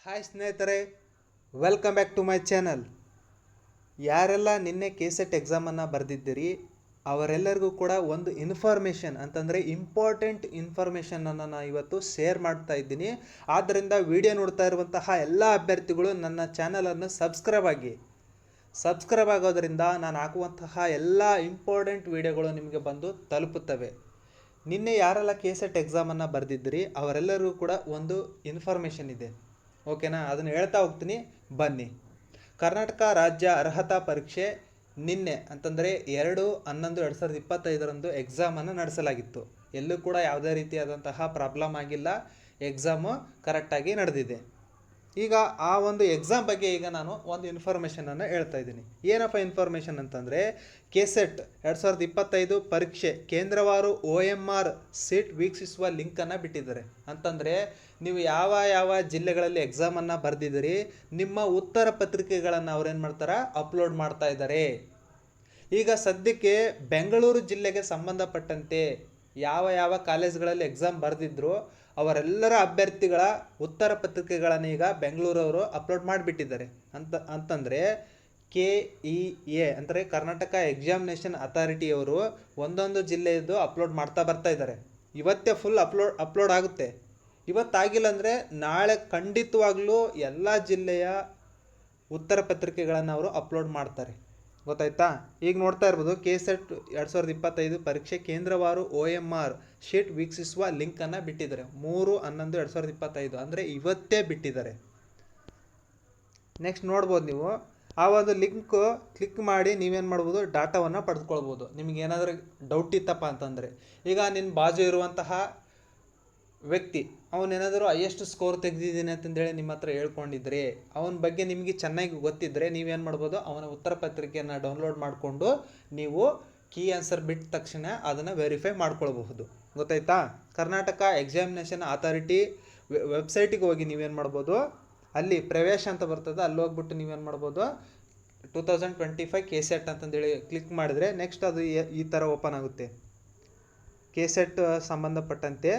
Hi ಸ್ನೇಹಿತರೆ, welcome back to my channel. ಯಾರೆಲ್ಲ ನಿನ್ನೆ ಕೆಸೆಟ್ ಎಕ್ಸಾಮನ್ನು ಬರೆದಿದ್ದೀರಿ ಅವರೆಲ್ಲರಿಗೂ ಕೂಡ ಒಂದು ಇನ್ಫಾರ್ಮೇಷನ್ ಅಂತಂದರೆ ಇಂಪಾರ್ಟೆಂಟ್ ಇನ್ಫಾರ್ಮೇಷನನ್ನು ನಾನು ಇವತ್ತು ಶೇರ್ ಮಾಡ್ತಾ ಇದ್ದೀನಿ. ಆದ್ದರಿಂದ ವಿಡಿಯೋ ನೋಡ್ತಾ ಇರುವಂತಹ ಎಲ್ಲ ಅಭ್ಯರ್ಥಿಗಳು ನನ್ನ ಚಾನಲನ್ನು ಸಬ್ಸ್ಕ್ರೈಬ್ ಆಗೋದ್ರಿಂದ ನಾನು ಹಾಕುವಂತಹ ಎಲ್ಲ ಇಂಪಾರ್ಟೆಂಟ್ ವಿಡಿಯೋಗಳು ನಿಮಗೆ ಬಂದು ತಲುಪುತ್ತವೆ. ನಿನ್ನೆ ಯಾರೆಲ್ಲ ಕೆಸೆಟ್ ಎಕ್ಸಾಮನ್ನು ಬರೆದಿದ್ದೀರಿ ಅವರೆಲ್ಲರಿಗೂ ಕೂಡ ಒಂದು ಇನ್ಫಾರ್ಮೇಷನ್ ಇದೆ. ಓಕೆನಾ, ಅದನ್ನು ಹೇಳ್ತಾ ಹೋಗ್ತೀನಿ ಬನ್ನಿ. ಕರ್ನಾಟಕ ರಾಜ್ಯ ಅರ್ಹತಾ ಪರೀಕ್ಷೆ ನಿನ್ನೆ ಅಂತಂದರೆ 2/11/2025 ಎಕ್ಸಾಮನ್ನು ನಡೆಸಲಾಗಿತ್ತು. ಎಲ್ಲೂ ಕೂಡ ಯಾವುದೇ ರೀತಿಯಾದಂತಹ ಪ್ರಾಬ್ಲಮ್ ಆಗಿಲ್ಲ, ಎಕ್ಸಾಮು ಕರೆಕ್ಟಾಗಿ ನಡೆದಿದೆ. ಈಗ ಆ ಒಂದು ಎಕ್ಸಾಮ್ ಬಗ್ಗೆ ಈಗ ನಾನು ಒಂದು ಇನ್ಫಾರ್ಮೇಷನನ್ನು ಹೇಳ್ತಾ ಇದ್ದೀನಿ. ಏನಪ್ಪ ಇನ್ಫಾರ್ಮೇಷನ್ ಅಂತಂದರೆ, ಕೆಸೆಟ್ 2025 ಪರೀಕ್ಷೆ ಕೇಂದ್ರವಾರು OMR ಸೀಟ್ ವೀಕ್ಷಿಸುವ ಲಿಂಕನ್ನು ಬಿಟ್ಟಿದ್ದಾರೆ. ಅಂತಂದರೆ ನೀವು ಯಾವ ಜಿಲ್ಲೆಗಳಲ್ಲಿ ಎಕ್ಸಾಮನ್ನು ಬರೆದಿದ್ದೀರಿ ನಿಮ್ಮ ಉತ್ತರ ಪತ್ರಿಕೆಗಳನ್ನು ಅವ್ರೇನು ಮಾಡ್ತಾರೆ, ಅಪ್ಲೋಡ್ ಮಾಡ್ತಾ ಇದ್ದಾರೆ. ಈಗ ಸದ್ಯಕ್ಕೆ ಬೆಂಗಳೂರು ಜಿಲ್ಲೆಗೆ ಸಂಬಂಧಪಟ್ಟಂತೆ ಯಾವ ಕಾಲೇಜ್ಗಳಲ್ಲಿ ಎಕ್ಸಾಮ್ ಬರೆದಿದ್ರು ಅವರೆಲ್ಲರ ಅಭ್ಯರ್ಥಿಗಳ ಉತ್ತರ ಪತ್ರಿಕೆಗಳನ್ನು ಈಗ ಬೆಂಗಳೂರವರು ಅಪ್ಲೋಡ್ ಮಾಡಿಬಿಟ್ಟಿದ್ದಾರೆ. ಅಂತಂದರೆ KEA ಅಂದರೆ ಕರ್ನಾಟಕ ಎಕ್ಸಾಮಿನೇಷನ್ ಅಥಾರಿಟಿಯವರು ಒಂದೊಂದು ಜಿಲ್ಲೆಯದ್ದು ಅಪ್ಲೋಡ್ ಮಾಡ್ತಾ ಬರ್ತಾ ಇದ್ದಾರೆ. ಇವತ್ತೇ ಫುಲ್ ಅಪ್ಲೋಡ್ ಆಗುತ್ತೆ. ಇವತ್ತಾಗಿಲ್ಲ ಅಂದರೆ ನಾಳೆ ಖಂಡಿತವಾಗ್ಲೂ ಎಲ್ಲ ಜಿಲ್ಲೆಯ ಉತ್ತರ ಪತ್ರಿಕೆಗಳನ್ನು ಅವರು ಅಪ್ಲೋಡ್ ಮಾಡ್ತಾರೆ. ಗೊತ್ತಾಯ್ತಾ? ಈಗ ನೋಡ್ತಾ ಇರ್ಬೋದು, ಕೆಸೆಟ್ 2025 ಪರೀಕ್ಷೆ ಕೇಂದ್ರವಾರು OMR ಶೀಟ್ ವೀಕ್ಷಿಸುವ ಲಿಂಕನ್ನು ಬಿಟ್ಟಿದ್ದಾರೆ 3/11/2025 ಅಂದರೆ ಇವತ್ತೇ ಬಿಟ್ಟಿದ್ದಾರೆ. ನೆಕ್ಸ್ಟ್ ನೋಡ್ಬೋದು ನೀವು ಆ ಒಂದು ಲಿಂಕ್ ಕ್ಲಿಕ್ ಮಾಡಿ ನೀವೇನು ಮಾಡ್ಬೋದು, ಡಾಟಾವನ್ನು ಪಡೆದುಕೊಳ್ಬೋದು. ನಿಮ್ಗೆ ಏನಾದರೂ ಡೌಟ್ ಇತ್ತಪ್ಪ ಅಂತಂದರೆ, ಈಗ ನಿನ್ನ ಬಾಜು ಇರುವಂತಹ ವ್ಯಕ್ತಿ ಅವನೇನಾದರೂ ಹೈಯೆಸ್ಟ್ ಸ್ಕೋರ್ ತೆಗೆದಿದ್ದೀನಿ ಅಂತಂದೇಳಿ ನಿಮ್ಮ ಹತ್ರ ಹೇಳ್ಕೊಂಡಿದ್ರೆ, ಅವನ ಬಗ್ಗೆ ನಿಮಗೆ ಚೆನ್ನಾಗಿ ಗೊತ್ತಿದ್ದರೆ ನೀವೇನು ಮಾಡ್ಬೋದು, ಅವನ ಉತ್ತರ ಪತ್ರಿಕೆಯನ್ನು ಡೌನ್ಲೋಡ್ ಮಾಡಿಕೊಂಡು ನೀವು ಕೀ ಆನ್ಸರ್ ಬಿಟ್ಟ ತಕ್ಷಣ ಅದನ್ನು ವೆರಿಫೈ ಮಾಡ್ಕೊಳ್ಬಹುದು. ಗೊತ್ತಾಯ್ತಾ? ಕರ್ನಾಟಕ ಎಕ್ಸಾಮಿನೇಷನ್ ಅಥಾರಿಟಿ ವೆಬ್ಸೈಟಿಗೆ ಹೋಗಿ ನೀವೇನು ಮಾಡ್ಬೋದು, ಅಲ್ಲಿ ಪ್ರವೇಶ ಅಂತ ಬರ್ತದೆ, ಅಲ್ಲಿ ಹೋಗ್ಬಿಟ್ಟು ನೀವೇನು ಮಾಡ್ಬೋದು 2025 ಕೆಸೆಟ್ ಅಂತಂದೇಳಿ ಕ್ಲಿಕ್ ಮಾಡಿದರೆ ನೆಕ್ಸ್ಟ್ ಅದು ಈ ಥರ ಓಪನ್ ಆಗುತ್ತೆ. ಕೆಸೆಟ್ ಸಂಬಂಧಪಟ್ಟಂತೆ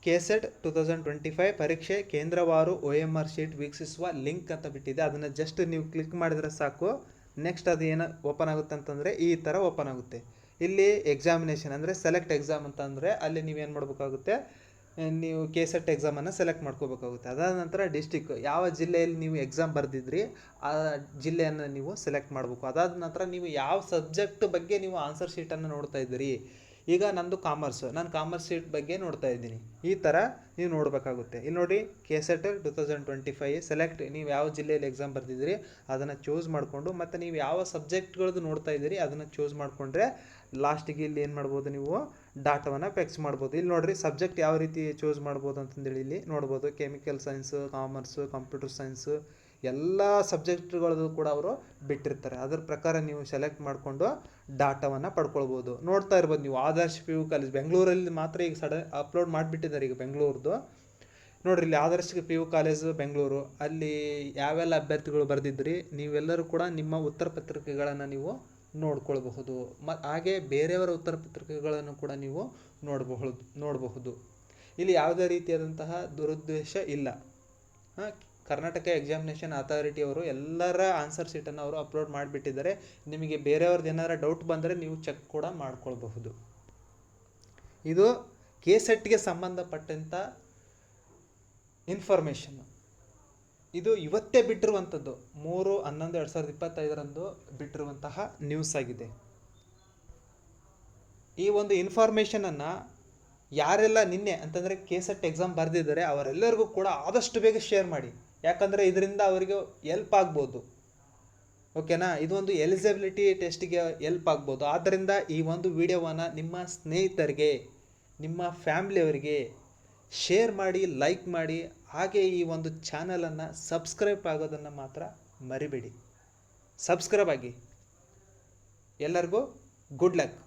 ಕೆಸೆಟ್ 2025 ಪರೀಕ್ಷೆ ಕೇಂದ್ರವಾರು OMR ಶೀಟ್ ವೀಕ್ಷಿಸುವ ಲಿಂಕ್ ಅಂತ ಬಿಟ್ಟಿದೆ. ಅದನ್ನು ಜಸ್ಟ್ ನೀವು ಕ್ಲಿಕ್ ಮಾಡಿದರೆ ಸಾಕು. ನೆಕ್ಸ್ಟ್ ಅದು ಏನು ಓಪನ್ ಆಗುತ್ತೆ ಅಂತಂದರೆ ಈ ಥರ ಓಪನ್ ಆಗುತ್ತೆ. ಇಲ್ಲಿ ಎಕ್ಸಾಮಿನೇಷನ್ ಅಂದರೆ ಸೆಲೆಕ್ಟ್ ಎಕ್ಸಾಮ್ ಅಂತಂದರೆ ಅಲ್ಲಿ ನೀವೇನು ಮಾಡಬೇಕಾಗುತ್ತೆ, ನೀವು ಕೆಸೆಟ್ ಎಕ್ಸಾಮನ್ನು ಸೆಲೆಕ್ಟ್ ಮಾಡ್ಕೋಬೇಕಾಗುತ್ತೆ. ಅದಾದ ನಂತರ ಡಿಸ್ಟಿಕ್, ಯಾವ ಜಿಲ್ಲೆಯಲ್ಲಿ ನೀವು ಎಕ್ಸಾಮ್ ಬರೆದಿದ್ರಿ ಆ ಜಿಲ್ಲೆಯನ್ನು ನೀವು ಸೆಲೆಕ್ಟ್ ಮಾಡಬೇಕು. ಅದಾದ ನಂತರ ನೀವು ಯಾವ ಸಬ್ಜೆಕ್ಟ್ ಬಗ್ಗೆ ನೀವು ಆನ್ಸರ್ ಶೀಟನ್ನು ನೋಡ್ತಾ ಇದ್ದೀರಿ. ಈಗ ನಂದು ಕಾಮರ್ಸು, ನಾನು ಕಾಮರ್ಸ್ ಶೀಟ್ ಬಗ್ಗೆ ನೋಡ್ತಾ ಇದ್ದೀನಿ. ಈ ಥರ ನೀವು ನೋಡಬೇಕಾಗುತ್ತೆ. ಇಲ್ಲಿ ನೋಡಿ, ಕೆಸೆಟ್ 2025 ಸೆಲೆಕ್ಟ್, ನೀವು ಯಾವ ಜಿಲ್ಲೆಯಲ್ಲಿ ಎಕ್ಸಾಮ್ ಬರ್ತಿದ್ದೀರಿ ಅದನ್ನು ಚೂಸ್ ಮಾಡಿಕೊಂಡು ಮತ್ತು ನೀವು ಯಾವ ಸಬ್ಜೆಕ್ಟ್ಗಳದ್ದು ನೋಡ್ತಾ ಇದ್ದೀರಿ ಅದನ್ನು ಚೂಸ್ ಮಾಡಿಕೊಂಡ್ರೆ ಲಾಸ್ಟಿಗೆ ಇಲ್ಲಿ ಏನು ಮಾಡ್ಬೋದು, ನೀವು ಡಾಟಾವನ್ನು ಫಿಕ್ಸ್ ಮಾಡ್ಬೋದು. ಇಲ್ಲಿ ನೋಡಿರಿ, ಸಬ್ಜೆಕ್ಟ್ ಯಾವ ರೀತಿ ಚೂಸ್ ಮಾಡ್ಬೋದು ಅಂತಂದೇಳಿ ಇಲ್ಲಿ ನೋಡ್ಬೋದು. Chemical science, commerce, computer science ಎಲ್ಲ ಸಬ್ಜೆಕ್ಟ್ಗಳದ್ದು ಕೂಡ ಅವರು ಬಿಟ್ಟಿರ್ತಾರೆ. ಅದ್ರ ಪ್ರಕಾರ ನೀವು ಸೆಲೆಕ್ಟ್ ಮಾಡಿಕೊಂಡು ಡಾಟಾವನ್ನು ಪಡ್ಕೊಳ್ಬೋದು. ನೋಡ್ತಾ ಇರ್ಬೋದು ನೀವು ಆದರ್ಶ PU ಕಾಲೇಜ್ ಬೆಂಗಳೂರಲ್ಲಿ ಮಾತ್ರ ಈಗ ಅಪ್ಲೋಡ್ ಮಾಡಿಬಿಟ್ಟಿದ್ದಾರೆ. ಈಗ ಬೆಂಗಳೂರದ್ದು ನೋಡಿರಿ, ಇಲ್ಲಿ ಆದರ್ಶ PU ಕಾಲೇಜು ಬೆಂಗಳೂರು, ಅಲ್ಲಿ ಯಾವೆಲ್ಲ ಅಭ್ಯರ್ಥಿಗಳು ಬರೆದಿದ್ರಿ ನೀವೆಲ್ಲರೂ ಕೂಡ ನಿಮ್ಮ ಉತ್ತರ ಪತ್ರಿಕೆಗಳನ್ನು ನೀವು ನೋಡ್ಕೊಳ್ಬಹುದು. ಹಾಗೆ ಬೇರೆಯವರ ಉತ್ತರ ಪತ್ರಿಕೆಗಳನ್ನು ಕೂಡ ನೀವು ನೋಡಬಹುದು. ಇಲ್ಲಿ ಯಾವುದೇ ರೀತಿಯಾದಂತಹ ದುರುದ್ದೇಶ ಇಲ್ಲ. ಕರ್ನಾಟಕ ಎಕ್ಸಾಮಿನೇಷನ್ ಅಥಾರಿಟಿಯವರು ಎಲ್ಲರ ಆನ್ಸರ್ ಶೀಟನ್ನು ಅವರು ಅಪ್ಲೋಡ್ ಮಾಡಿಬಿಟ್ಟಿದ್ದಾರೆ. ನಿಮಗೆ ಬೇರೆಯವ್ರದ್ದು ಏನಾರ ಡೌಟ್ ಬಂದರೆ ನೀವು ಚೆಕ್ ಕೂಡ ಮಾಡ್ಕೊಳ್ಬಹುದು. ಇದು ಕೆಸೆಟ್ಗೆ ಸಂಬಂಧಪಟ್ಟಂಥ ಇನ್ಫಾರ್ಮೇಷನ್. ಇದು ಇವತ್ತೇ ಬಿಟ್ಟಿರುವಂಥದ್ದು, 3/11/2025 ಬಿಟ್ಟಿರುವಂತಹ ನ್ಯೂಸ್ ಆಗಿದೆ. ಈ ಒಂದು ಇನ್ಫಾರ್ಮೇಷನನ್ನು ಯಾರೆಲ್ಲ ನಿನ್ನೆ ಅಂತಂದರೆ ಕೆಸೆಟ್ ಎಕ್ಸಾಮ್ ಬರೆದಿದ್ದಾರೆ ಅವರೆಲ್ಲರಿಗೂ ಕೂಡ ಆದಷ್ಟು ಬೇಗ ಶೇರ್ ಮಾಡಿ. ಯಾಕಂದರೆ ಇದರಿಂದ ಅವರಿಗೆ ಎಲ್ಪ್ ಆಗ್ಬೋದು. ಓಕೆನಾ? ಇದೊಂದು ಎಲಿಜಿಬಿಲಿಟಿ ಟೆಸ್ಟಿಗೆ ಎಲ್ಪ್ ಆಗ್ಬೋದು. ಆದ್ದರಿಂದ ಈ ಒಂದು ವಿಡಿಯೋವನ್ನು ನಿಮ್ಮ ಸ್ನೇಹಿತರಿಗೆ, ನಿಮ್ಮ ಫ್ಯಾಮಿಲಿಯವರಿಗೆ ಶೇರ್ ಮಾಡಿ, ಲೈಕ್ ಮಾಡಿ. ಹಾಗೆ ಈ ಒಂದು ಚಾನಲನ್ನು ಸಬ್ಸ್ಕ್ರೈಬ್ ಆಗೋದನ್ನು ಮಾತ್ರ ಮರಿಬೇಡಿ. ಸಬ್ಸ್ಕ್ರೈಬ್ ಆಗಿ. ಎಲ್ಲರಿಗೂ ಗುಡ್ ಲಕ್.